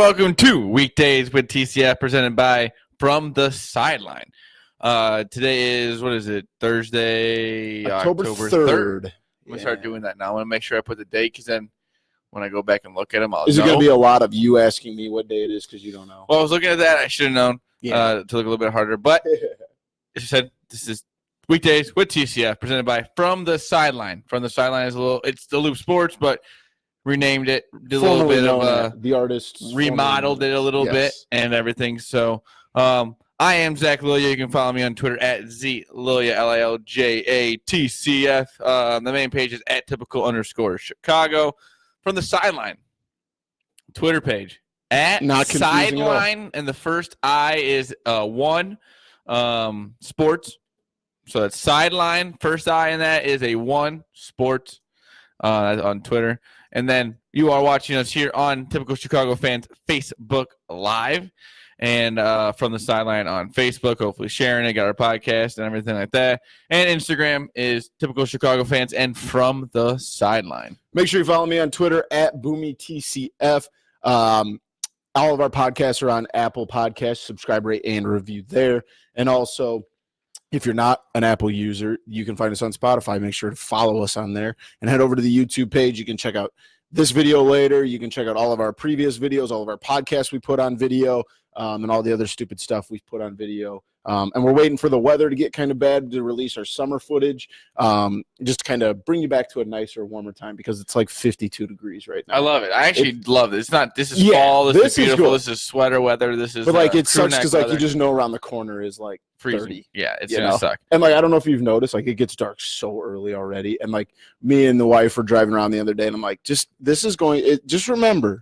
welcome to Weekdays with TCF, presented by From The Sideline. Today is, Thursday, October 3rd. I'm going to start doing that now. I want to make sure I put the date, because then when I go back and look at them, I'll Is it know. going to be a lot of you asking me what day it is because you don't know? Well, I was looking at that. I should have known to look a little bit harder. But as you said, this is Weekdays with TCF, presented by From The Sideline. From The Sideline is it's the Loop Sports, but renamed it, did a little bit of the artists remodeled it a little bit and everything. So I am Zach Lilja. You can follow me on Twitter at ZLilja, LILJATCF. The main page is at @typical_Chicago. From The Sideline Twitter page at Sideline, and the first I is 1 sports. So that's Sideline. First I in that is a 1 sports on Twitter. And then you are watching us here on Typical Chicago Fans Facebook Live and From The Sideline on Facebook, hopefully sharing it, got our podcast and everything like that. And Instagram is Typical Chicago Fans and From The Sideline. Make sure you follow me on Twitter at BoomyTCF. All of our podcasts are on Apple Podcasts. Subscribe, rate, and review there. And also, if you're not an Apple user, you can find us on Spotify. Make sure to follow us on there and head over to the YouTube page. You can check out this video later. You can check out all of our previous videos, all of our podcasts we put on video, and all the other stupid stuff we've put on video. And we're waiting for the weather to get kind of bad to release our summer footage, just to kind of bring you back to a nicer, warmer time, because it's like 52 degrees right now. I love it. I actually love it. It's not. This is fall. This is beautiful. This is sweater weather. This is. But like it sucks because like you just know around the corner is like freezing. 30. Yeah, it's gonna suck. And like I don't know if you've noticed, like it gets dark so early already. And like me and the wife were driving around the other day, and I'm like, just remember,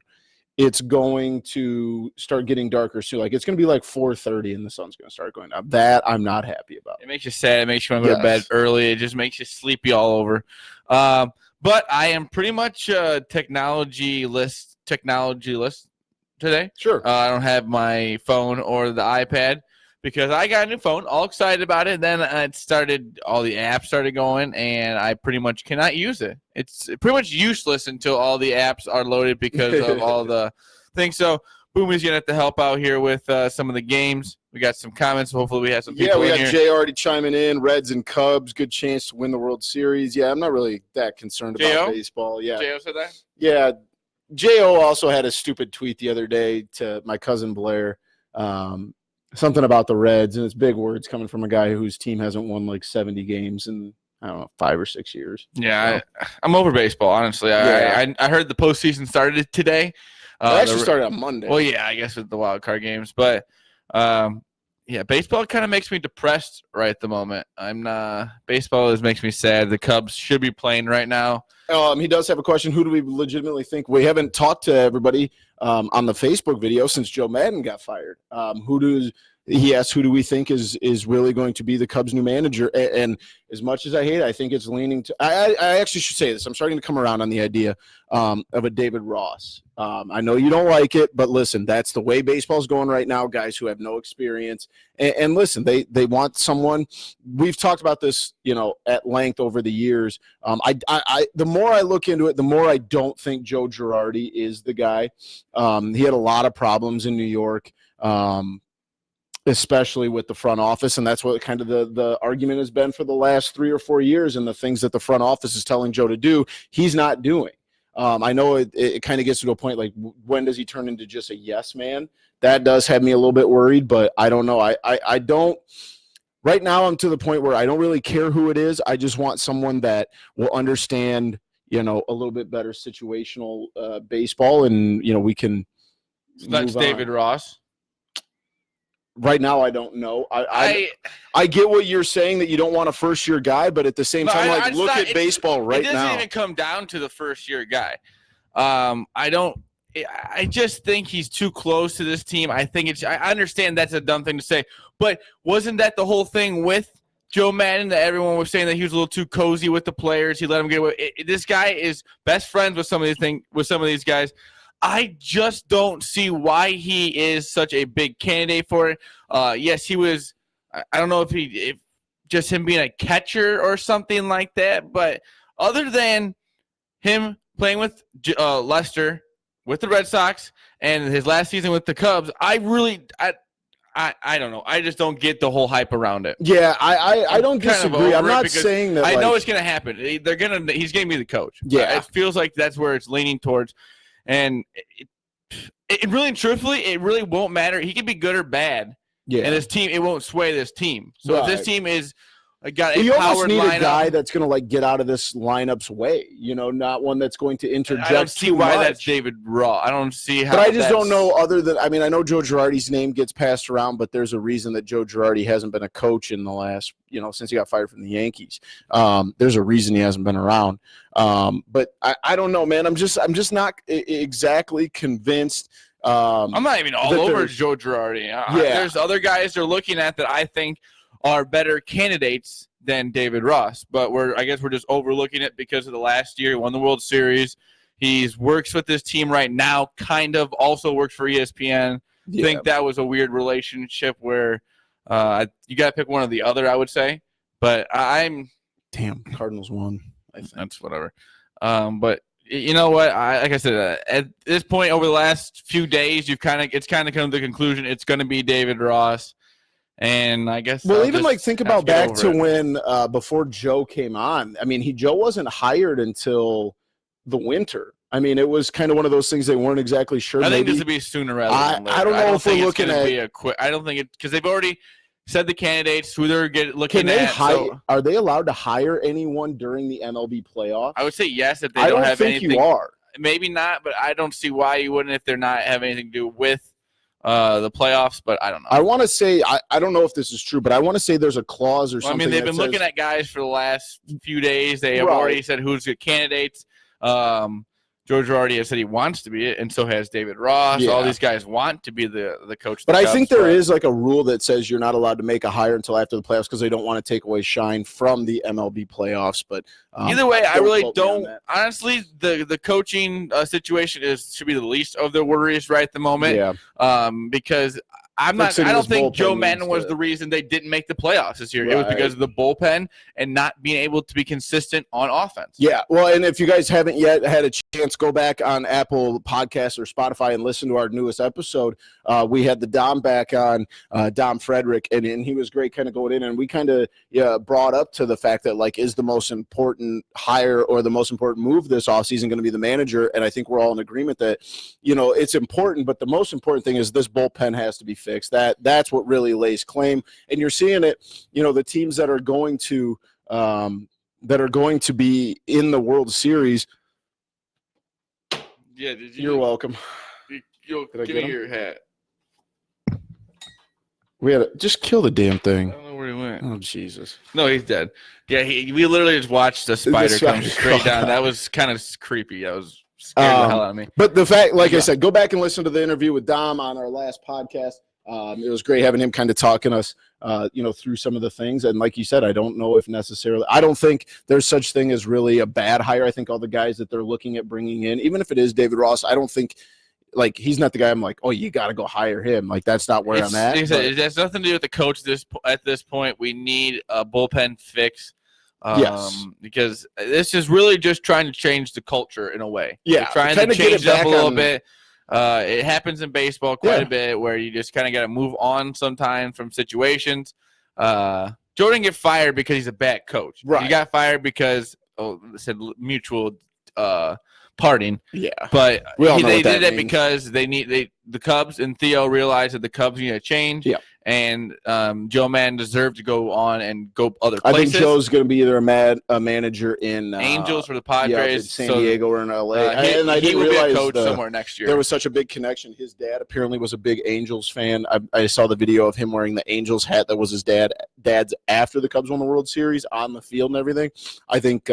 it's going to start getting darker soon. Like it's going to be like 4:30 and the sun's going to start going up. That I'm not happy about. It makes you sad. It makes you want to go to bed early. It just makes you sleepy all over. But I am pretty much technology list today. Sure. I don't have my phone or the iPad because I got a new phone. All excited about it. Then all the apps started going, and I pretty much cannot use it. It's pretty much useless until all the apps are loaded because of all the things. So Boomy's going to have to help out here with some of the games. We got some comments. So hopefully we have some people in here. Yeah, we got Jay already chiming in. Reds and Cubs, good chance to win the World Series. Yeah, I'm not really that concerned about baseball. Yeah. J.O. said that? Yeah. J.O. also had a stupid tweet the other day to my cousin Blair. Something about the Reds, and it's big words coming from a guy whose team hasn't won like 70 games in, I don't know, 5 or 6 years. Yeah, I'm over baseball, honestly. I heard the postseason started today. It actually started on Monday. Well, yeah, I guess with the wild card games. But, baseball kind of makes me depressed right at the moment. Baseball makes me sad. The Cubs should be playing right now. He does have a question. Who do we legitimately think? We haven't talked to everybody on the Facebook video since Joe Madden got fired. He asked, who do we think is really going to be the Cubs' new manager? And as much as I hate it, I think it's leaning to – I actually should say this. I'm starting to come around on the idea of a David Ross. I know you don't like it, but listen, that's the way baseball's going right now, guys who have no experience. And listen, they want someone – we've talked about this, at length over the years. The more I look into it, the more I don't think Joe Girardi is the guy. He had a lot of problems in New York. Especially with the front office, and that's what kind of the argument has been for the last 3 or 4 years, and the things that the front office is telling Joe to do, he's not doing. I know it kind of gets to a point like, when does he turn into just a yes man? That does have me a little bit worried, but I don't know. I don't – right now I'm to the point where I don't really care who it is. I just want someone that will understand, a little bit better situational baseball, and, we can – That's David Ross. Right now, I don't know. I get what you're saying, that you don't want a first-year guy, but at the same time, look at baseball right now. It doesn't even come down to the first-year guy. I just think he's too close to this team. I understand that's a dumb thing to say, but wasn't that the whole thing with Joe Madden, that everyone was saying that he was a little too cozy with the players? He let him get away. This guy is best friends with some of these guys. I just don't see why he is such a big candidate for it. Yes, he was. I don't know if just him being a catcher or something like that. But other than him playing with Lester, with the Red Sox and his last season with the Cubs, I don't know. I just don't get the whole hype around it. Yeah, I don't disagree. I'm not saying that. I know it's going to happen. He's going to be the coach. Yeah, it feels like that's where it's leaning towards, and it really, truthfully, it really won't matter. He can be good or bad. Yeah, and this team, it won't sway this team. So if this team is got a you powered almost need lineup, a guy that's going to get out of this lineup's way. Not one that's going to interject. I don't see why that's David Ross. I don't see how. But I just don't know. Other than I know Joe Girardi's name gets passed around, but there's a reason that Joe Girardi hasn't been a coach in the last since he got fired from the Yankees. There's a reason he hasn't been around. But I don't know, man. I'm just not exactly convinced. I'm not even all over Joe Girardi. There's other guys they're looking at that I think are better candidates than David Ross, but I guess we're just overlooking it because of the last year. He won the World Series. He works with this team right now, kind of also works for ESPN. I think that was a weird relationship where you got to pick one or the other, I would say. But Cardinals won. I think. That's whatever. But you know what? Like I said, at this point over the last few days, it's kind of come to the conclusion it's going to be David Ross. And I guess think about back to when before Joe came on. Joe wasn't hired until the winter. It was kind of one of those things they weren't exactly sure. I think this would be sooner rather than later. I don't know if we're looking at I don't think it because they've already said the candidates who they're looking at. Are they allowed to hire anyone during the MLB playoffs? I would say yes if they don't have anything. I don't think you are. Maybe not, but I don't see why you wouldn't if they're not having anything to do with the playoffs, but I don't know. I want to say I don't know if this is true, but I want to say there's a clause or something. They've been looking at guys for the last few days. They have already said who's the candidates. Joe Girardi has said he wants to be it, and so has David Ross. All these guys want to be the coach. But I think there is a rule that says you're not allowed to make a hire until after the playoffs because they don't want to take away shine from the MLB playoffs. But either way, I really don't. Honestly, the coaching situation should be the least of their worries right at the moment. Yeah. Because I don't think Joe Maddon was the reason they didn't make the playoffs this year. Right. It was because of the bullpen and not being able to be consistent on offense. Yeah, well, and if you guys haven't yet had a chance, go back on Apple Podcasts or Spotify and listen to our newest episode. We had the Dom back on, Dom Frederick, and he was great kind of going in, and we kind of brought up to the fact that, is the most important hire or the most important move this offseason going to be the manager? And I think we're all in agreement that, it's important, but the most important thing is this bullpen has to be fixed. That's what really lays claim, and you're seeing it. The teams that are going to be in the World Series. Yeah, you're welcome. Give me your hat. We had just kill the damn thing. I don't know where he went. Oh Jesus! No, he's dead. Yeah, we literally just watched the spider come straight down. That was kind of creepy. That was scared the hell out of me. But the fact, I said, go back and listen to the interview with Dom on our last podcast. It was great having him kind of talking us, through some of the things. And like you said, I don't know if necessarily – I don't think there's such thing as really a bad hire. I think all the guys that they're looking at bringing in, even if it is David Ross, I don't think – he's not the guy I'm like, oh, you got to go hire him. That's not where I'm at. It has nothing to do with the coach at this point. We need a bullpen fix. Yes. Because this is really just trying to change the culture in a way. Yeah. Trying to change it up a little bit. It happens in baseball quite a bit where you just kind of got to move on sometimes from situations. Joe didn't get fired because he's a bad coach. Right. He got fired because said mutual parting. Yeah. But they did it means. Because the Cubs and Theo realized that the Cubs need to change. Yeah. And Joe Maddon deserved to go on and go other places. I think Joe's going to be either a manager in Angels for the Padres, in San Diego or in LA. He will be a coach somewhere next year. There was such a big connection. His dad apparently was a big Angels fan. I saw the video of him wearing the Angels hat that was his dad's after the Cubs won the World Series on the field and everything. I think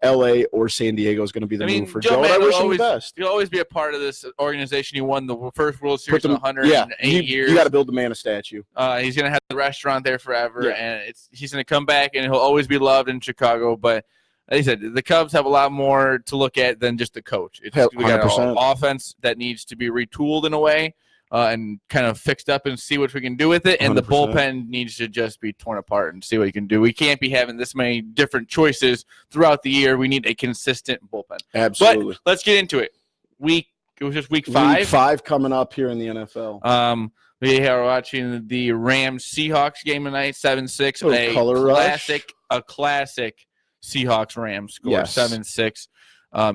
LA or San Diego is going to be the move for Joe. And I wish him the best. He'll always be a part of this organization. He won the first World Series in 108 years. You got to build the man a statue. He's going to have the restaurant there forever, and he's going to come back, and he'll always be loved in Chicago. But like I said, the Cubs have a lot more to look at than just the coach. We got an offense that needs to be retooled in a way and kind of fixed up and see what we can do with it. And 100%. The bullpen needs to just be torn apart and see what you can do. We can't be having this many different choices throughout the year. We need a consistent bullpen. Absolutely. But let's get into it. Week It was just week 5. Week 5 coming up here in the NFL. We are watching the Rams-Seahawks game tonight, 7-6. A classic Seahawks-Rams score, 7-6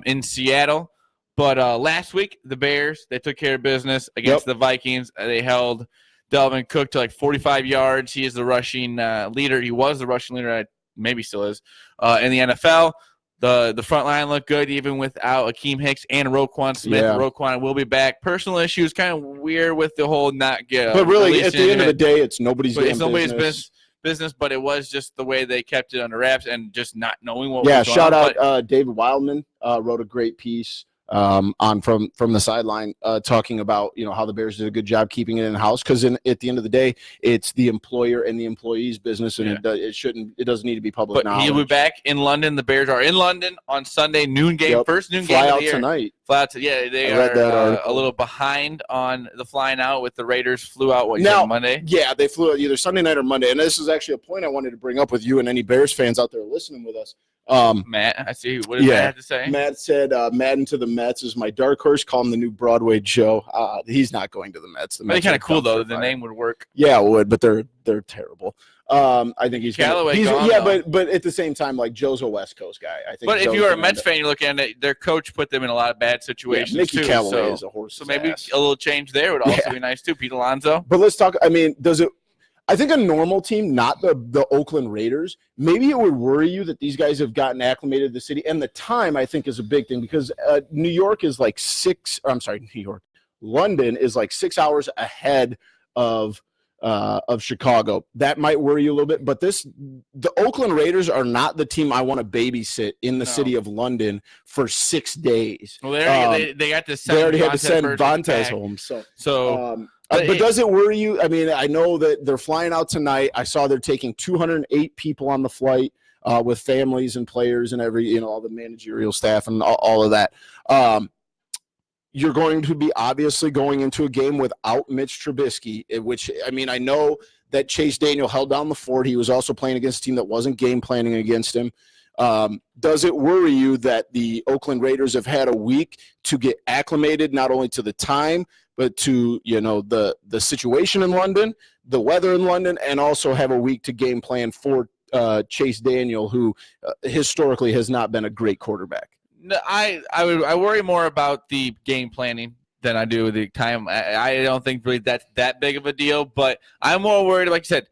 in Seattle. But last week, the Bears, they took care of business against the Vikings. They held Dalvin Cook to like 45 yards. He is the rushing leader. He was the rushing leader, maybe still is, in the NFL. The front line looked good even without Akeem Hicks and Roquan Smith. Yeah. Roquan will be back. Personal issues, kind of weird with the whole not get. But really, at the end of the day, it's nobody's business. But it was just the way they kept it under wraps and just not knowing what was going on. Yeah, shout out David Wildman wrote a great piece on from the sideline talking about how the Bears did a good job keeping it in house, because at the end of the day it's the employer and the employee's business, and it doesn't need to be public knowledge. He'll be back in London. The Bears are in London on Sunday, noon game, first noon game of the year. Tonight. They are a little behind on the flying out with the Raiders. Flew out Monday? Yeah, they flew out either Sunday night or Monday, and this is actually a point I wanted to bring up with you and any Bears fans out there listening with us. Matt, I see. What did Matt have to say? Matt said, Madden to the Mets is my dark horse. Call him the new Broadway Joe. He's not going to the Mets. The Mets kind of cool, though. The name would work. Yeah, it would, but they're terrible. I think he's Callaway. But at the same time, like, Joe's a West Coast guy. I think. But if you're a Mets fan, you're looking at it, their coach put them in a lot of bad situations. Yeah, Mickey Callaway is a horse. So maybe a little change there would also be nice too. Pete Alonso. But let's talk. I mean, I think a normal team, not the Oakland Raiders, maybe it would worry you that these guys have gotten acclimated to the city. And the time, I think, is a big thing, because London is like 6 hours ahead of Chicago. That might worry you a little bit. But the Oakland Raiders are not the team I want to babysit in the city of London for 6 days. Well, they got to send Vontaze home. But does it worry you? I mean, I know that they're flying out tonight. I saw they're taking 208 people on the flight with families and players and all the managerial staff and all of that. You're going to be obviously going into a game without Mitch Trubisky, which, I mean, I know that Chase Daniel held down the fort. He was also playing against a team that wasn't game planning against him. Does it worry you that the Oakland Raiders have had a week to get acclimated not only to the time, but to the situation in London, the weather in London, and also have a week to game plan for Chase Daniel, who historically has not been a great quarterback? No, I worry more about the game planning than I do the time. I don't think really that's that big of a deal, but I'm more worried. Like you said,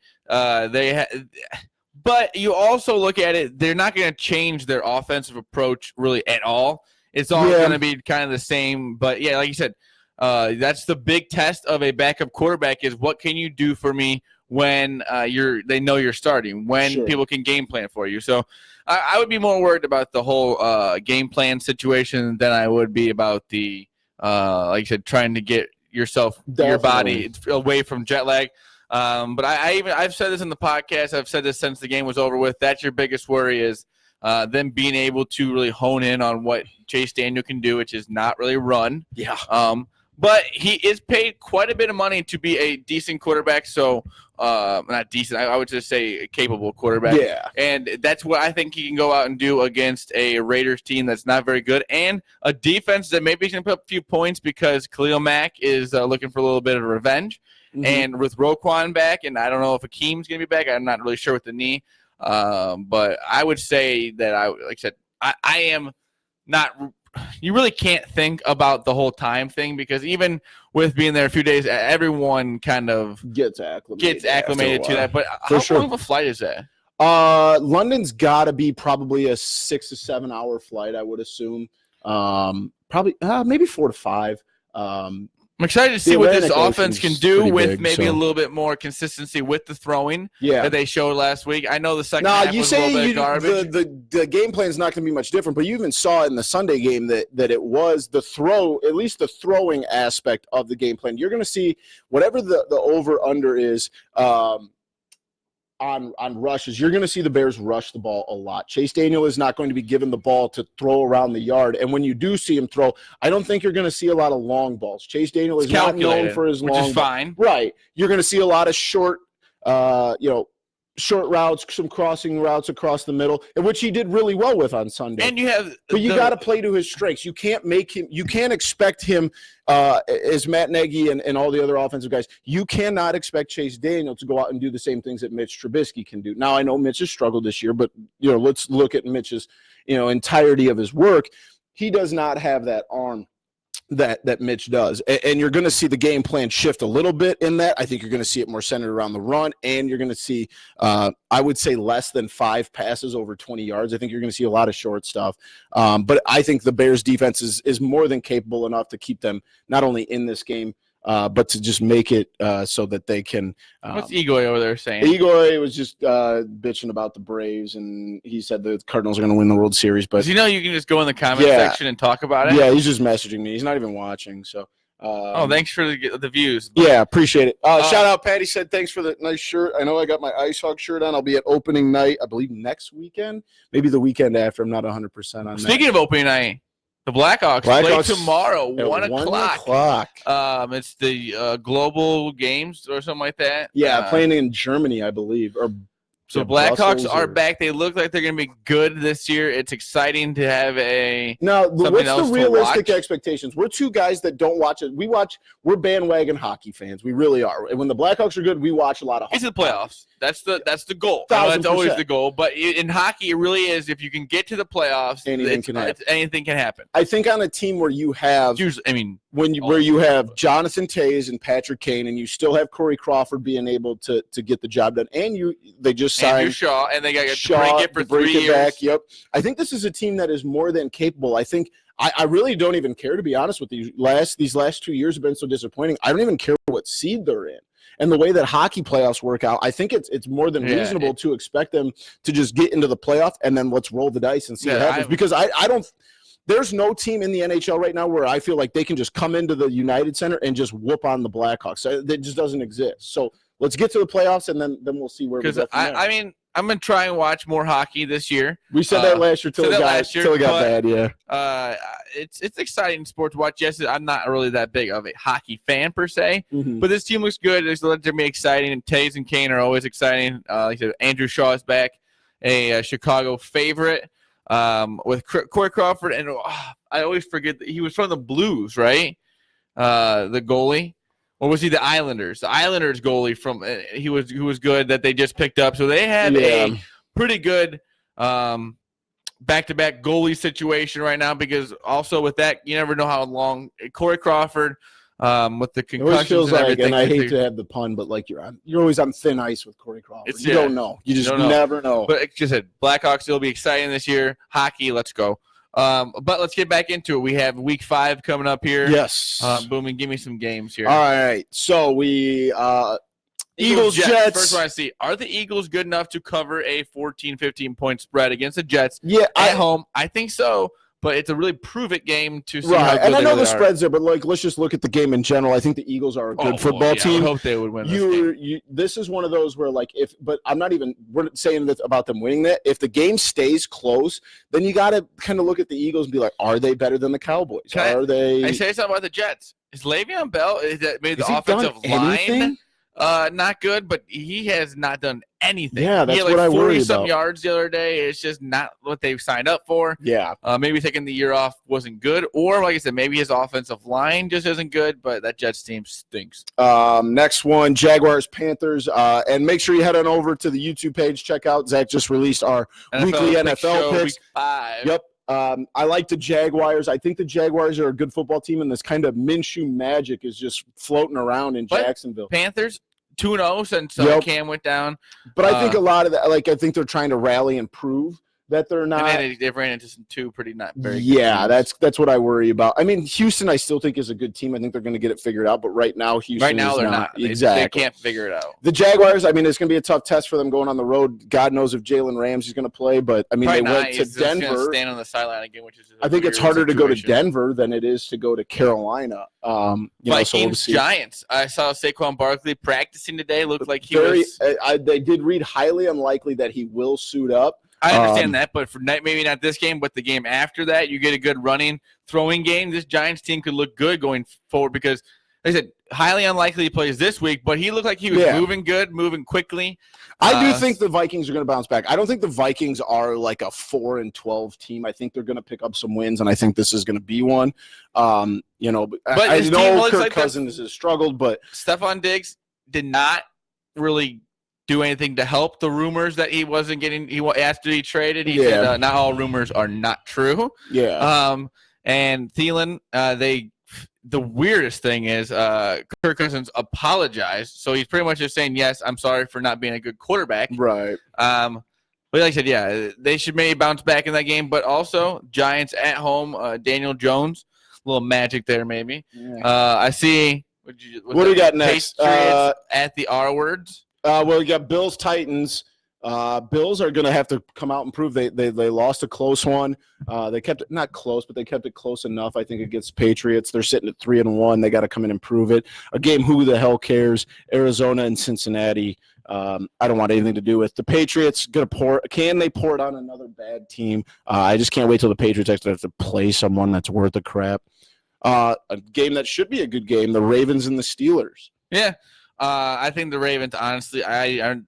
but you also look at it; they're not going to change their offensive approach really at all. It's all going to be kind of the same. But yeah, like you said. That's the big test of a backup quarterback, is what can you do for me when they know you're starting, when people can game plan for you. So I would be more worried about the whole game plan situation than I would be about the like I said, trying to get your body away from jet lag. But I've said this in the podcast. I've said this since the game was over with. That's your biggest worry, is them being able to really hone in on what Chase Daniel can do, which is not really run. Yeah. But he is paid quite a bit of money to be a decent quarterback. So, not decent, I would just say a capable quarterback. Yeah. And that's what I think he can go out and do against a Raiders team that's not very good, and a defense that maybe can put up a few points because Khalil Mack is looking for a little bit of revenge. Mm-hmm. And with Roquan back, and I don't know if Akeem's going to be back. I'm not really sure with the knee. But I would say that, like I said, I am not – you really can't think about the whole time thing, because even with being there a few days, everyone kind of gets acclimated to that. But how long of a flight is that? London's got to be probably a 6 to 7 hour flight, I would assume. Probably maybe 4 to 5. I'm excited to see what this offense can do with maybe a little bit more consistency with the throwing that they showed last week. I know the second half was a little bit garbage. The game plan is not going to be much different, but you even saw in the Sunday game that it was the throw, at least the throwing aspect of the game plan. You're going to see whatever the over-under is on rushes, you're going to see the Bears rush the ball a lot. Chase Daniel is not going to be given the ball to throw around the yard. And when you do see him throw, I don't think you're going to see a lot of long balls. Chase Daniel is not known for his long balls. Which is fine. Right. You're going to see a lot of short, short routes, some crossing routes across the middle, which he did really well with on Sunday. And you have, but you got to play to his strengths. You can't expect him, as Matt Nagy and all the other offensive guys, you cannot expect Chase Daniel to go out and do the same things that Mitch Trubisky can do. Now, I know Mitch has struggled this year, but let's look at Mitch's entirety of his work. He does not have that arm that Mitch does. And you're going to see the game plan shift a little bit in that. I think you're going to see it more centered around the run, and you're going to see, I would say, less than 5 passes over 20 yards. I think you're going to see a lot of short stuff. But I think the Bears defense is more than capable enough to keep them not only in this game, but to just make it so that they can. What's Egoy over there saying? Egoy was just bitching about the Braves, and he said the Cardinals are going to win the World Series. But you can just go in the comment section and talk about it. Yeah, he's just messaging me. He's not even watching. So. Thanks for the views. Yeah, appreciate it. Shout out, Patty said thanks for the nice shirt. I know I got my Ice Hawk shirt on. I'll be at opening night, I believe next weekend, maybe the weekend after. I'm not 100% on that. Speaking of opening night. The Blackhawks play tomorrow, 1 o'clock. It's the global games or something like that. Yeah, playing in Germany, I believe. So Blackhawks are back. They look like they're going to be good this year. It's exciting to have Now, what's the realistic expectations? We're two guys that don't watch it. We're bandwagon hockey fans. We really are. And when the Blackhawks are good, we watch a lot of hockey. It's the playoffs. That's the goal. That's always the goal. But in hockey, it really is. If you can get to the playoffs, anything can happen. I think on a team where you have where you have Jonathan Toews and Patrick Kane, and you still have Corey Crawford being able to get the job done, and they just signed Andrew Shaw, and they got to break it for 3 years. Back. Yep. I think this is a team that is more than capable. I think I really don't even care, to be honest with you. These last 2 years have been so disappointing. I don't even care what seed they're in. And the way that hockey playoffs work out, I think it's more than reasonable to expect them to just get into the playoff and then let's roll the dice and see what happens. Because I don't – there's no team in the NHL right now where I feel like they can just come into the United Center and just whoop on the Blackhawks. That just doesn't exist. So let's get to the playoffs and then we'll see where we go from there. I'm going to try and watch more hockey this year. We said that last year till it got bad, yeah. It's exciting sport to watch. Yes, I'm not really that big of a hockey fan per se, but this team looks good. It's going to be exciting, and Toews and Kane are always exciting. Like I said, Andrew Shaw is back, a Chicago favorite with Corey Crawford, and I always forget that he was from the Blues, right? The goalie. Or was he the Islanders? The Islanders goalie who was good that they just picked up. So they have a pretty good back-to-back goalie situation right now, because also with that, you never know how long Corey Crawford with the concussions and everything. And I hate to have the pun, but like you're always on thin ice with Corey Crawford. You don't know. You just never know. But like you said, Blackhawks will be exciting this year. Hockey, let's go. But let's get back into it. We have week 5 coming up here. Yes. Boomin, give me some games here. All right. So we Eagles Jets. First one I see. Are the Eagles good enough to cover a 14, 15-point spread against the Jets at home? I think so. But it's a really prove-it game to see how good and I know the spread's there, but let's just look at the game in general. I think the Eagles are a good football team. I hope they would win this game. This is one of those where, but I'm not even saying that about them winning that. If the game stays close, then you got to kind of look at the Eagles and be like, are they better than the Cowboys? I say something about the Jets. Is Le'Veon Bell made the offensive line not good, but he has not done anything. Yeah, that's what I worry about. 40-some yards the other day. It's just not what they've signed up for. Yeah. Maybe taking the year off wasn't good, or like I said, maybe his offensive line just isn't good, but that Jets team stinks. Next one, Jaguars, Panthers. And make sure you head on over to the YouTube page. Check out, Zach just released our weekly NFL picks. Week 5. Yep. I like the Jaguars. I think the Jaguars are a good football team, and this kind of Minshew magic is just floating around in Jacksonville. Panthers 2-0 since Cam went down. But I think a lot of that, I think they're trying to rally and prove that they're not. And they've ran into some pretty not very good teams. That's what I worry about. I mean, Houston I still think is a good team. I think they're going to get it figured out, but right now Houston they're not. Exactly. They can't figure it out. The Jaguars, I mean, it's going to be a tough test for them going on the road. God knows if Jalen Ramsey's going to play, but I mean, probably they went to Denver. Stand on the sideline again, which is I think it's harder to go to Denver than it is to go to Carolina. Vikings, Giants. I saw Saquon Barkley practicing today. Looked like he was. They did read highly unlikely that he will suit up. I understand that, but for maybe not this game, but the game after that, you get a good running, throwing game. This Giants team could look good going forward because, like I said, highly unlikely he plays this week, but he looked like he was moving good, moving quickly. I do think the Vikings are going to bounce back. I don't think the Vikings are like a 4-12 team. I think they're going to pick up some wins, and I think this is going to be one. But I know Kirk Cousins has struggled, but Stephon Diggs did not really do anything to help the rumors that he wasn't getting. He asked to be traded. He said not all rumors are not true. Yeah. And Thielen, the weirdest thing is Kirk Cousins apologized. So he's pretty much just saying, yes, I'm sorry for not being a good quarterback. Right. But like I said, they should maybe bounce back in that game. But also, Giants at home, Daniel Jones, a little magic there maybe. Yeah. I see. What do you got next? Patriots at the R words. Well, you got Bills, Titans. Bills are going to have to come out and prove they lost a close one. They kept it not close, but they kept it close enough, I think, against Patriots. They're sitting at 3-1. They got to come in and prove it. A game, who the hell cares? Arizona and Cincinnati. I don't want anything to do with the Patriots. Can they pour it on another bad team? I just can't wait till the Patriots actually have to play someone that's worth the crap. A game that should be a good game, the Ravens and the Steelers. Yeah. I think the Ravens, honestly,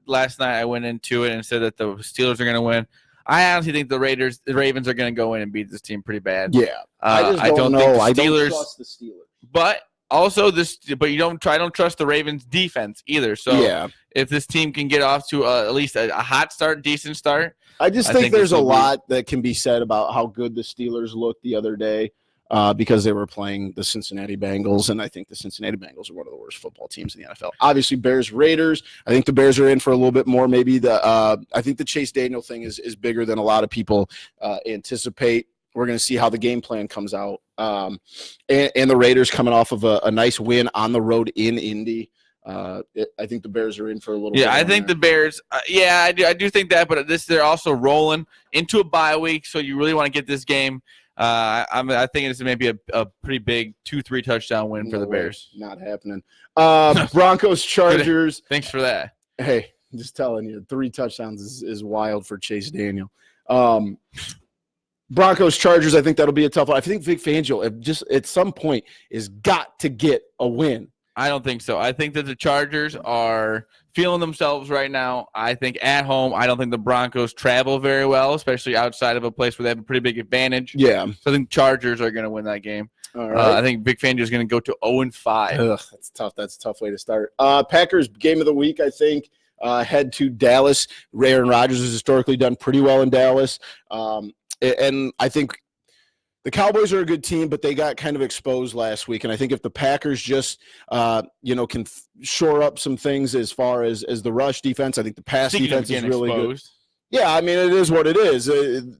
last night I went into it and said that the Steelers are going to win. I honestly think the Ravens are going to go in and beat this team pretty bad. Yeah. I don't know. I don't trust the Steelers. But also I don't trust the Ravens defense either. So if this team can get off to at least a hot start, decent start. I think there's a lot that can be said about how good the Steelers looked the other day. Because they were playing the Cincinnati Bengals, and I think the Cincinnati Bengals are one of the worst football teams in the NFL. Obviously, Bears, Raiders. I think the Bears are in for a little bit more. Maybe I think the Chase Daniel thing is bigger than a lot of people anticipate. We're going to see how the game plan comes out. And the Raiders coming off of a nice win on the road in Indy. I think the Bears are in for a little bit. Yeah, I think the Bears. I do think that, but they're also rolling into a bye week, so you really want to get this game. I think it's maybe a pretty big 2-3 touchdown win for the Bears. Not happening. Broncos, Chargers. Thanks for that. Hey, I'm just telling you, 3 touchdowns is wild for Chase Daniel. Broncos, Chargers, I think that'll be a tough one. I think Vic Fangio just at some point is got to get a win. I don't think so. I think that the Chargers are feeling themselves right now. I think at home, I don't think the Broncos travel very well, especially outside of a place where they have a pretty big advantage. Yeah. So I think Chargers are going to win that game. All right. I think Vic Fangio is going to go to 0-5. Ugh, that's tough. That's a tough way to start. Packers game of the week, I think, head to Dallas. Aaron Rodgers has historically done pretty well in Dallas. And I think the Cowboys are a good team, but they got kind of exposed last week. And I think if the Packers just, can shore up some things as far as the rush defense, I think the pass defense is really good. Yeah, I mean, it is what it is.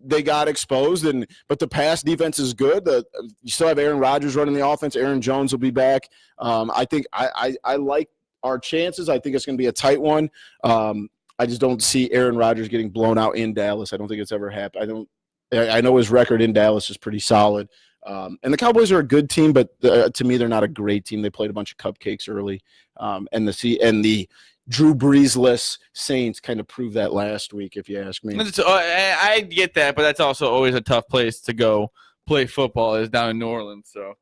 They got exposed, but the pass defense is good. You still have Aaron Rodgers running the offense. Aaron Jones will be back. I think I like our chances. I think it's going to be a tight one. I just don't see Aaron Rodgers getting blown out in Dallas. I don't think it's ever happened. I know his record in Dallas is pretty solid. And the Cowboys are a good team, but to me, they're not a great team. They played a bunch of cupcakes early. And the Drew Brees-less Saints kind of proved that last week, if you ask me. I get that, but that's also always a tough place to go play football is down in New Orleans. So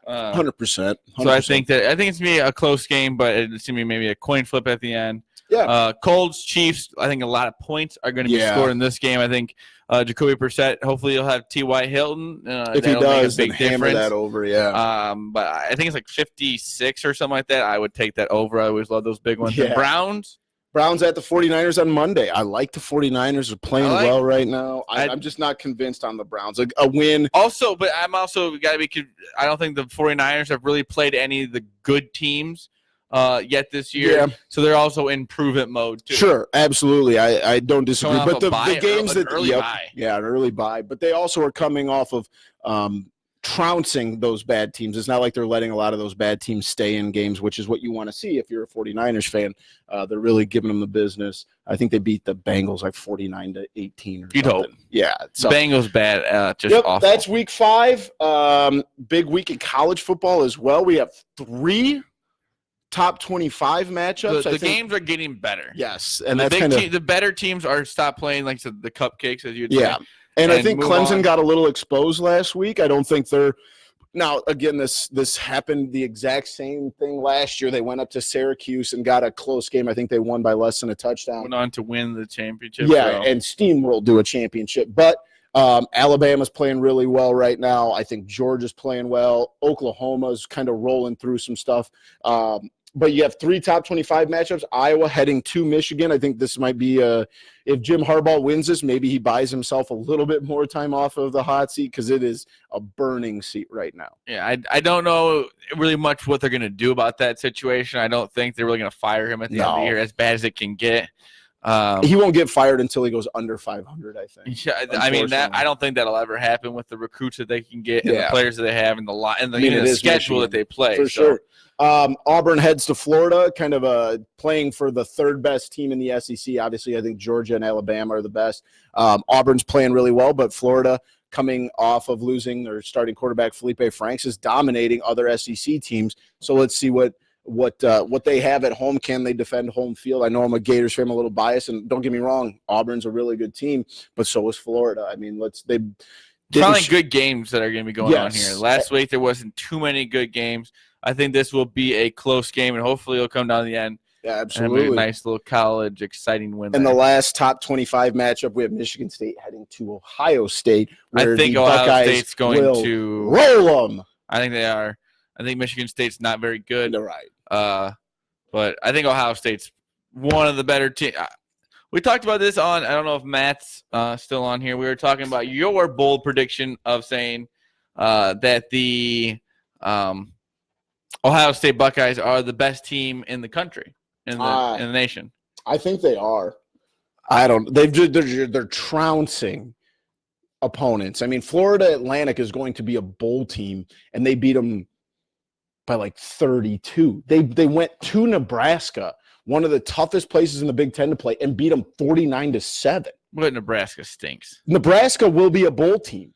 100%. So I think it's going to be a close game, but it's going to be maybe a coin flip at the end. Yeah. Colts, Chiefs, I think a lot of points are going to be scored in this game. I think Jacoby Brissett, hopefully he'll have T.Y. Hilton. If he does, then hammer that over, but I think it's like 56 or something like that. I would take that over. I always love those big ones. Yeah. Browns at the 49ers on Monday. I like the 49ers are playing well right now. I'm just not convinced on the Browns. A win. Also, but I'm also got to be – I don't think the 49ers have really played any of the good teams yet this year. So they're also in prove-it mode too. Sure, absolutely. I don't disagree. But the games that – an early bye. But they also are coming off of trouncing those bad teams. It's not like they're letting a lot of those bad teams stay in games, which is what you want to see if you're a 49ers fan. They're really giving them the business. I think they beat the Bengals like 49-18 or You'd hope. Yeah. So. Bengals bad, awful. That's week 5. Big week in college football as well. We have 3 top 25 matchups. The games are getting better. Yes. And the better teams are stop playing like the cupcakes, as you'd say. And I think Clemson got a little exposed last week. I don't think they're Now, again, this happened the exact same thing last year. They went up to Syracuse and got a close game. I think they won by less than a touchdown. Went on to win the championship. Yeah, and steamrolled to a championship. But Alabama's playing really well right now. I think Georgia's playing well. Oklahoma's kind of rolling through some stuff. But you have 3 top 25 matchups. Iowa heading to Michigan. I think this might be if Jim Harbaugh wins this, maybe he buys himself a little bit more time off of the hot seat because it is a burning seat right now. Yeah, I don't know really much what they're going to do about that situation. I don't think they're really going to fire him at the end of the year, as bad as it can get. He won't get fired until he goes under 500, I think. Yeah, I mean, I don't think that'll ever happen with the recruits that they can get and the players that they have and the schedule that they play. For sure. Auburn heads to Florida, kind of playing for the third best team in the SEC. Obviously, I think Georgia and Alabama are the best. Auburn's playing really well, but Florida, coming off of losing their starting quarterback Felipe Franks, is dominating other SEC teams. So let's see what they have at home. Can they defend home field? I know I'm a Gators fan, I'm a little biased, and don't get me wrong, Auburn's a really good team, but so is Florida. I mean, probably good games that are going to be going on here. Last week there wasn't too many good games. I think this will be a close game, and hopefully it'll come down to the end. Yeah, absolutely. And a nice little college exciting win. And the last top 25 matchup, we have Michigan State heading to Ohio State. I think Ohio State's going to roll them. I think they are. I think Michigan State's not very good. They're right. But I think Ohio State's one of the better teams. We talked about this on, I don't know if Matt's still on here. We were talking about your bold prediction of saying that the Ohio State Buckeyes are the best team in the country, in the nation. I think they are. They're trouncing opponents. I mean, Florida Atlantic is going to be a bowl team, and they beat them by like 32. They went to Nebraska, one of the toughest places in the Big Ten to play, and beat them 49-7. But Nebraska stinks. Nebraska will be a bowl team.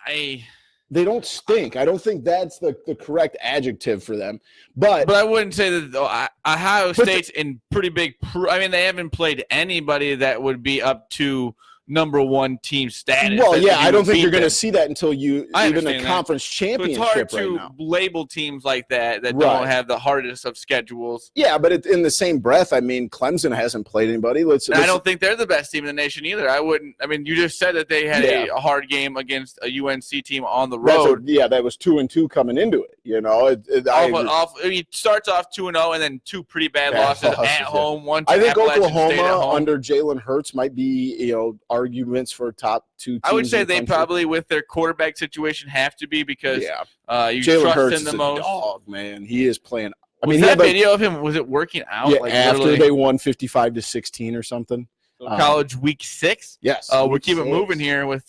They don't stink. I don't think that's the correct adjective for them. But I wouldn't say that Ohio State's in pretty big I mean, they haven't played anybody that would be up to number one team status. Well, yeah, I don't think you're going to see that until even the conference but championship. It's hard to label teams like that right. don't have the hardest of schedules. Yeah, but in the same breath, I mean, Clemson hasn't played anybody. I don't think they're the best team in the nation either. I mean, you just said that they had a hard game against a UNC team on the road. That was 2-2 coming into it. You know, it starts off 2-0 and then 2 pretty bad losses at home. One. I think Oklahoma under Jalen Hurts might be arguments for top 2 teams. I would say they probably, with their quarterback situation, have to be because you Jalen trust Hurts him the is most. A dog, man. He is playing. I mean, that video of him, was it working out? Yeah, after they won 55-16 or something. So college week 6. Yes, we're keeping moving here with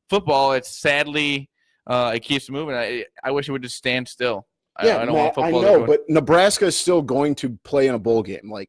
football. It's sadly it keeps moving. I wish it would just stand still. I don't want football. I know, but Nebraska is still going to play in a bowl game. Like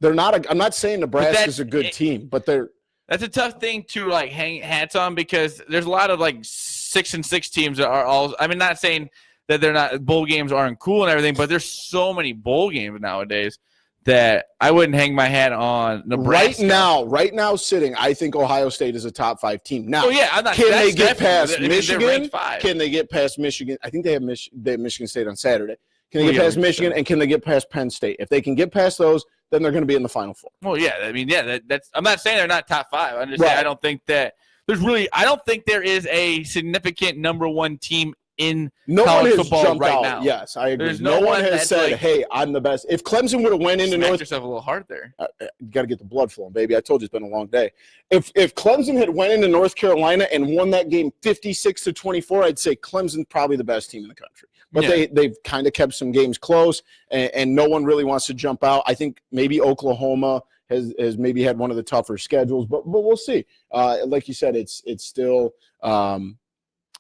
they're not. I'm not saying Nebraska is a good team, but they're. That's a tough thing to hang hats on because there's a lot of 6-6 teams that are all. I mean, not saying that they're not bowl games aren't cool and everything, but there's so many bowl games nowadays that I wouldn't hang my hat on Nebraska. Right now, sitting, I think Ohio State is a top 5 team. Now, can they get past Michigan? Can they get past Michigan? I think they have Michigan State on Saturday. Can they get past Michigan and can they get past Penn State? If they can get past those, then they're going to be in the Final Four. Well, yeah. I mean, that's. I'm not saying they're not top 5. I'm just saying I don't think that I don't think there is a significant number 1 team in college football right now. Yes, I agree. No one has said, "Hey, I'm the best." If Clemson would have went into North, yourself a little hard there. You got to get the blood flowing, baby. I told you it's been a long day. If Clemson had went into North Carolina and won that game 56-24, I'd say Clemson's probably the best team in the country. But they've kind of kept some games close, and no one really wants to jump out. I think maybe Oklahoma has maybe had one of the tougher schedules, but we'll see. Like you said, it's still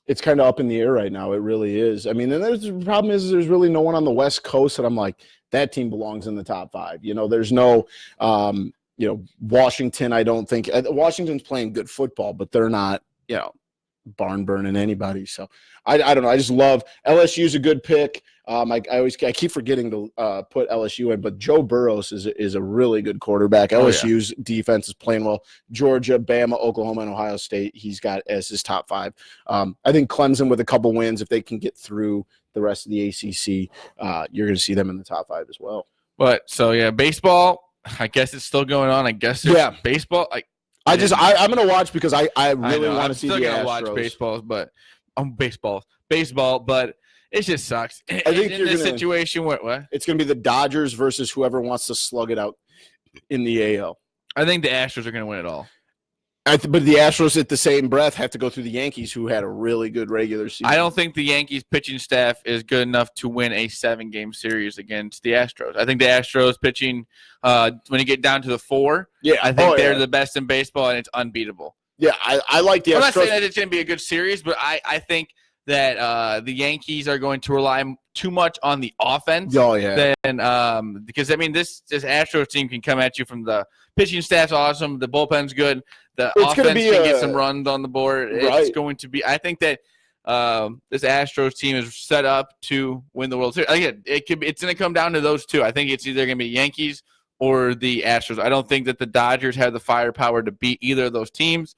it's kind of up in the air right now. It really is. I mean, and the problem is there's really no one on the West Coast that I'm like, that team belongs in the top 5. There's no Washington. I don't think Washington's playing good football, but they're not barn burning anybody. So I don't know. I just love LSU's a good pick. I keep forgetting to put LSU in, but Joe Burrows is a really good quarterback. LSU's defense is playing well. Georgia, Bama, Oklahoma, and Ohio State, he's got as his top 5. I think Clemson with a couple wins, if they can get through the rest of the ACC, you're going to see them in the top 5 as well. But baseball, I guess it's still going on. I guess there's baseball. I'm going to watch because I really want to see the Astros. I'm still going to watch baseball, but it just sucks. I think in this situation, what? It's going to be the Dodgers versus whoever wants to slug it out in the AL. I think the Astros are going to win it all. But the Astros, at the same breath, have to go through the Yankees, who had a really good regular season. I don't think the Yankees pitching staff is good enough to win a 7-game series against the Astros. I think the Astros pitching, when you get down to the 4, I think they're the best in baseball, and it's unbeatable. Yeah, I like the Astros. I'm not saying that it's going to be a good series, but I think that the Yankees are going to rely too much on the offense. Oh, yeah. Because, this Astros team can come at you from the pitching staff's awesome. The bullpen's good. The offense can get some runs on the board. It's going to be – I think that this Astros team is set up to win the World Series. Again, it's going to come down to those two. I think it's either going to be Yankees or the Astros. I don't think that the Dodgers have the firepower to beat either of those teams.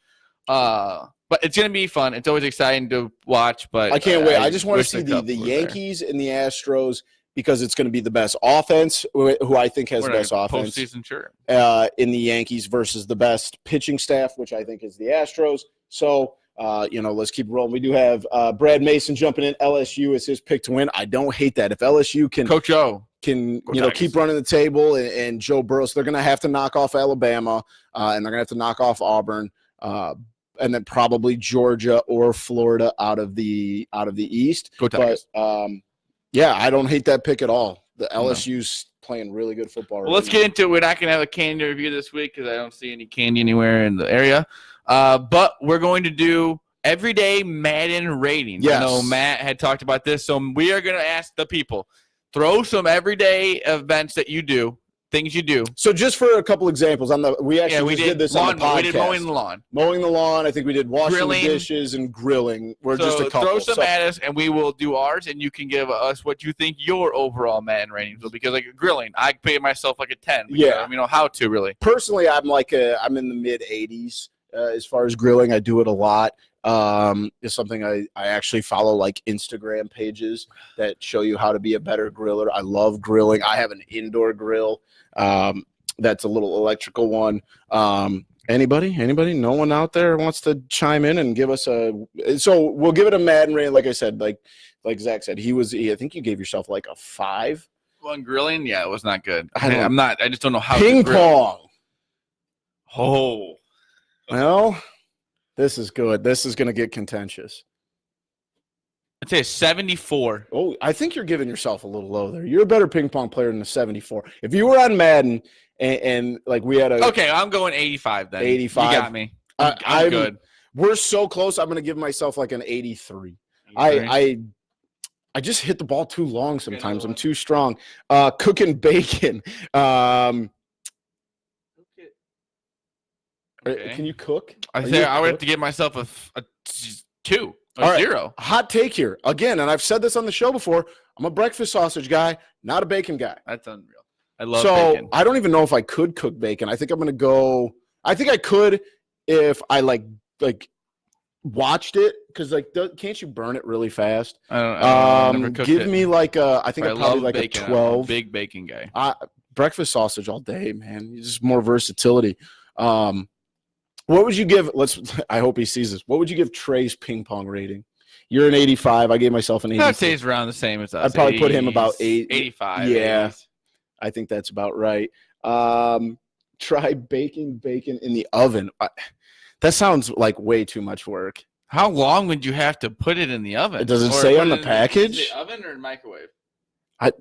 But it's going to be fun. It's always exciting to watch. But I can't wait. I just want to see the Yankees and the Astros because it's going to be the best offense, who I think has the best offense. Postseason, sure. In the Yankees versus the best pitching staff, which I think is the Astros. So, let's keep rolling. We do have Brad Mason jumping in. LSU is his pick to win. I don't hate that. If LSU can – Coach O. Can keep running the table and Joe Burrows, they're going to have to knock off Alabama and they're going to have to knock off Auburn. And then probably Georgia or Florida out of the East. Go Tigers. But I don't hate that pick at all. The LSU's playing really good football. Well, let's get into it. We're not going to have a candy review this week because I don't see any candy anywhere in the area. But we're going to do everyday Madden ratings. Yes. I know Matt had talked about this, so we are going to ask the people. Throw some everyday events that you do. Things you do. So just for a couple examples, we did this on the podcast. We did mowing the lawn. Mowing the lawn. I think we did washing the dishes and grilling. We're just a couple. Throw some at us, and we will do ours, and you can give us what you think your overall Madden ratings will be. Because grilling, I pay myself a 10. Because I don't know how to really. Personally, I'm in the mid 80s as far as grilling. I do it a lot. It's something I actually follow, like Instagram pages that show you how to be a better griller. I love grilling. I have an indoor grill. That's a little electrical one. Anybody? No one out there wants to chime in and give us so we'll give it a Madden rating. Like I said, like Zach said, I think you gave yourself like a 5. Well, on grilling, it was not good. I just don't know how ping to grill. pong. Oh, well, this is good. This is going to get contentious. I'd say 74. Oh, I think you're giving yourself a little low there. You're a better ping pong player than a 74. If you were on Madden and like we had a – Okay, I'm going 85 then. 85. You got me. I'm good. We're so close. I'm going to give myself like an 83. I just hit the ball too long sometimes. I'm too strong. Cooking bacon. Okay. Can you cook? I would have to give myself a 2. All right. 0. Hot take here. Again, and I've said this on the show before, I'm a breakfast sausage guy, not a bacon guy. That's unreal. I love bacon. I don't even know if I could cook bacon. I think I'm going to go – I think I could if I like watched it because can't you burn it really fast? I don't know. Give me like I think I probably like bacon. a 12. I'm a big bacon guy. Breakfast sausage all day, man. Just more versatility. What would you give? I hope he sees this. What would you give Trey's ping pong rating? You're an 85. I gave myself an 80. I'd say he's around the same as us. I'd probably put him about 85. Yeah, 80s. I think that's about right. Try baking bacon in the oven. That sounds like way too much work. How long would you have to put it in the oven? Does it say on the package? Is it oven or microwave? I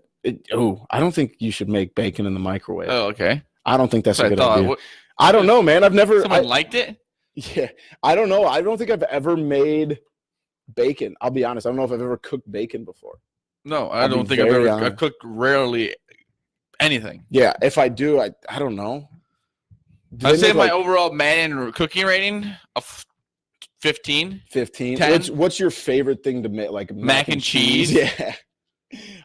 don't think you should make bacon in the microwave. Oh, okay. I don't think that's a good idea. I don't know, man. I've never. Someone liked it? Yeah, I don't know. I don't think I've ever made bacon. I'll be honest. I don't know if I've ever cooked bacon before. No, I don't think I've ever. I've cooked rarely anything. Yeah, if I do, I don't know. I'd say my overall Madden cooking rating of 15. 15. What's your favorite thing to make? Like mac and cheese? Yeah.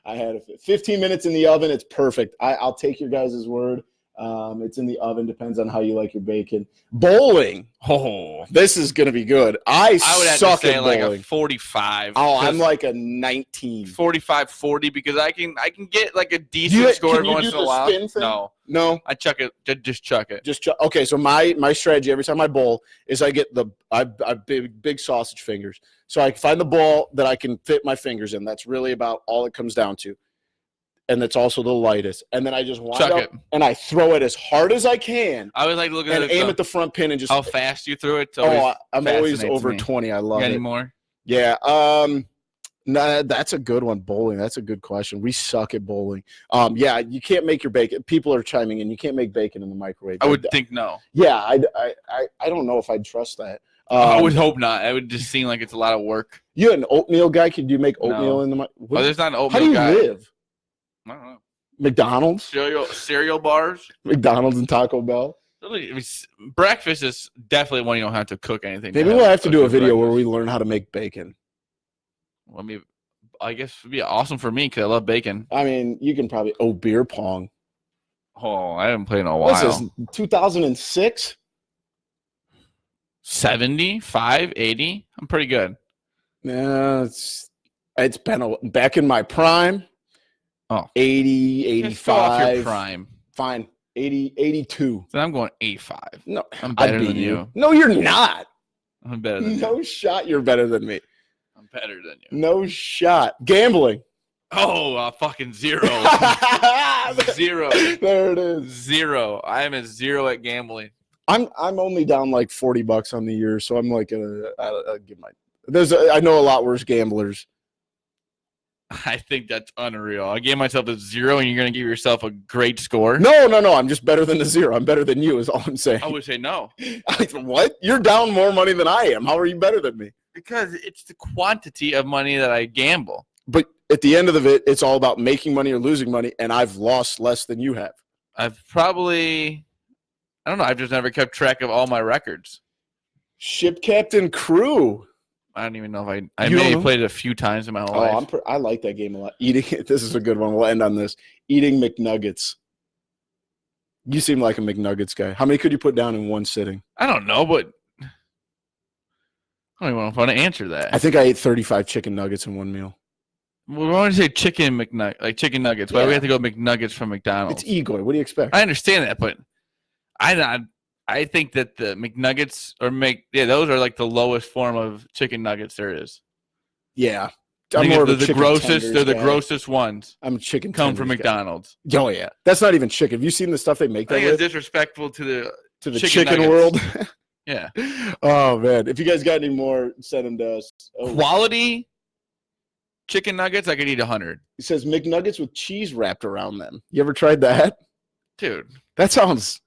I had 15 minutes in the oven. It's perfect. I'll take your guys' word. It's in the oven. Depends on how you like your bacon. Bowling. Oh, this is going to be good. I would have to say like a 45. Oh, I'm like a 19. 45-40 because I can get like a decent score every once in a while. Spin thing? No. I chuck it. Just chuck it. Okay, so my strategy every time I bowl is I get I big sausage fingers. So I find the ball that I can fit my fingers in. That's really about all it comes down to. And that's also the lightest. And then I just wind up and I throw it as hard as I can. I always like to look at and aim at the front pin and just how fast you throw it. I'm always over 20. I love it. Any more? Yeah. Nah, that's a good one. Bowling. That's a good question. We suck at bowling. Yeah, you can't make your bacon. People are chiming in. You can't make bacon in the microwave. I would think no. Yeah, I don't know if I'd trust that. I would hope not. It would just seem like it's a lot of work. You an oatmeal guy? Could you make oatmeal in the microwave? Oh, there's not an oatmeal guy. How do you live? I don't know. McDonald's? Cereal bars? McDonald's and Taco Bell? Breakfast is definitely one you don't have to cook anything. Maybe we'll have to do a video where we learn how to make bacon. Well, I guess it would be awesome for me because I love bacon. I mean, you can probably beer pong. Oh, I haven't played in a while. This is 2006? 75, 80? I'm pretty good. Yeah, it's been back in my prime. Oh, 80, 85. Just go off your prime. Fine. 80, 82. Then I'm going 85. No, I'm better than you. No, you're not. I'm better than you. No shot. You're better than me. I'm better than you. No shot. Gambling. Oh, fucking 0. 0. There it is. 0. I am a 0 at gambling. I'm only down like $40 on the year, so I'm like I'll give my. I know a lot worse gamblers. I think that's unreal. I gave myself a 0, and you're going to give yourself a great score? No. I'm just better than the 0. I'm better than you is all I'm saying. I would say no. What? You're down more money than I am. How are you better than me? Because it's the quantity of money that I gamble. But at the end of it, it's all about making money or losing money, and I've lost less than you have. I've probably – I don't know. I've just never kept track of all my records. Ship captain crew. I don't even know if I may have played it a few times in my whole life. I like that game a lot. This is a good one. We'll end on this. Eating McNuggets. You seem like a McNuggets guy. How many could you put down in one sitting? I don't know, but I don't even know if I want to answer that. I think I ate 35 chicken nuggets in one meal. We want to say chicken nuggets. Why do we have to go McNuggets from McDonald's? It's Egoy. What do you expect? I understand that, but I think that the McNuggets those are like the lowest form of chicken nuggets there is. Yeah. I'm more of the grossest. They're the grossest ones. I'm a chicken come from McDonald's. Oh yeah, that's not even chicken. Have you seen the stuff they make? I think it's disrespectful to the chicken world. Yeah. Oh man, if you guys got any more, send them to us. Quality chicken nuggets, I could eat 100. It says McNuggets with cheese wrapped around them. You ever tried that? Dude, that sounds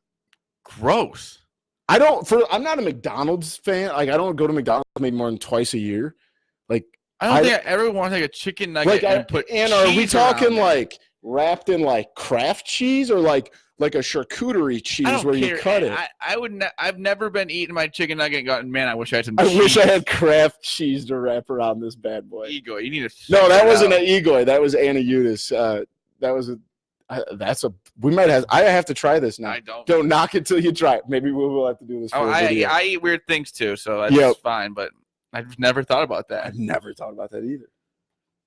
gross. I'm not a McDonald's fan. Like I don't go to McDonald's maybe more than twice a year. Like I don't think I ever want to take a chicken nugget and put cheese are we talking like wrapped in like Kraft cheese or like a charcuterie cheese where you cut it? I've never been eating my chicken nugget and gotten, man, I wish I had some cheese. I wish I had Kraft cheese to wrap around this bad boy. Egoy, you need to. No, that wasn't an Egoy. That was Anna Udis. I have to try this now. I don't. Don't knock it till you try it. Maybe we will have to do this. I eat weird things too, so that's fine. But I've never thought about that. I've never thought about that either.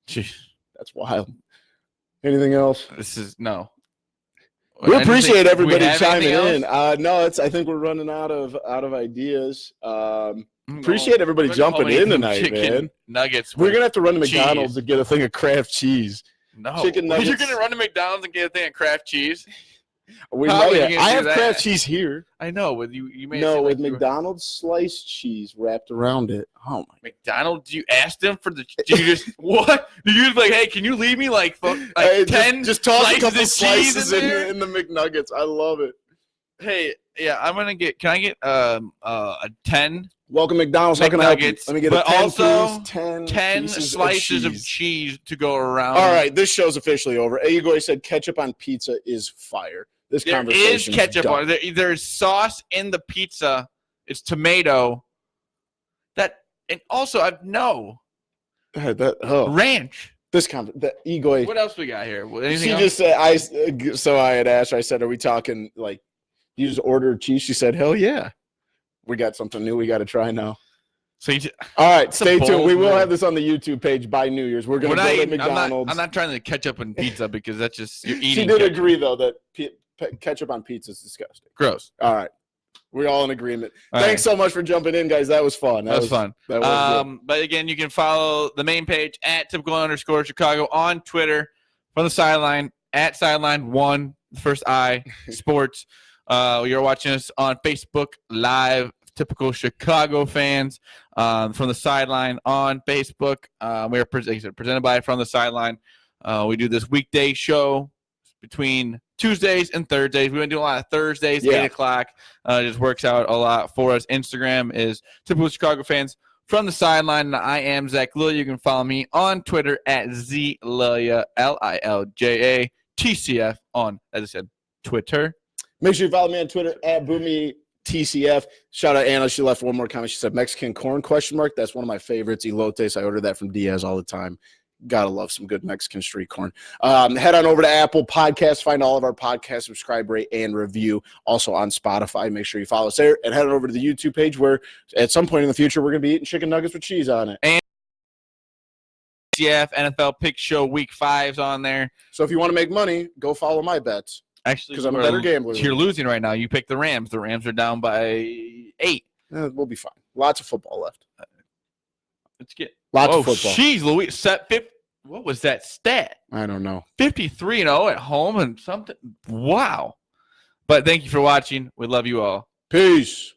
Jeez. That's wild. Anything else? No. We appreciate everybody chiming in. I think we're running out of ideas. Appreciate everybody jumping in tonight, man. Nuggets. We're gonna have to run to McDonald's to get a thing of Kraft cheese. No, chicken nuggets. You're gonna run to McDonald's and get a thing of Kraft cheese. I have Kraft cheese here. I know. With you may with McDonald's sliced cheese wrapped around it. Oh my! McDonald's, you asked them for the? Did you just what? Did you just like, hey, can you leave me like 10 just toss a couple slices in the McNuggets? I love it. Hey, yeah, I'm gonna get. Can I get a 10? Welcome McDonald's. How can I help you? Let me get but 10, also please. 10 slices of cheese to go around. All right, this show's officially over. Egoy said ketchup on pizza is fire. There is ketchup on it. There's sauce in the pizza. It's tomato. And also ranch. The Igor. What else we got here? Anything She else? just said, so I had asked her, I said, are we talking like you just ordered cheese? She said, hell yeah. We got something new we got to try now. So all right, stay tuned. We will have this on the YouTube page by New Year's. We're going to go to McDonald's. I'm not trying to ketchup and pizza because that's just you're eating. She did ketchup. agree though that ketchup on pizza is disgusting. Gross. All right, we're all in agreement. Thanks so much for jumping in, guys. That was fun. That was fun. That was good. But again, you can follow the main page at @typical_Chicago on Twitter. From the sideline at sideline1 first I sports. You're watching us on Facebook Live. Typical Chicago fans from the sideline on Facebook. We are presented by From the Sideline. We do this weekday show between Tuesdays and Thursdays. We've been doing a lot of Thursdays, 8 o'clock. It just works out a lot for us. Instagram is Typical Chicago fans from the sideline. I am Zach Lilja. You can follow me on Twitter at ZLilja, Lilja, TCF on, as I said, Twitter. Make sure you follow me on Twitter at Boomy TCF. Shout out Anna. She left one more comment. She said Mexican corn ? That's one of my favorites. Elotes. I order that from Diaz all the time. Gotta love some good Mexican street corn. Head on over to Apple Podcasts. Find all of our podcasts. Subscribe, rate, and review. Also on Spotify. Make sure you follow us there. And head on over to the YouTube page where at some point in the future we're going to be eating chicken nuggets with cheese on it. And TCF NFL Pick Show Week 5's on there. So if you want to make money, go follow my bets. Actually, because I'm a better gambler. You're losing right now. You picked the Rams. The Rams are down by 8. We'll be fine. Lots of football left. Let's get lots of football. Jeez, Louise. What was that stat? I don't know. 53-0 at home and something. Wow. But thank you for watching. We love you all. Peace.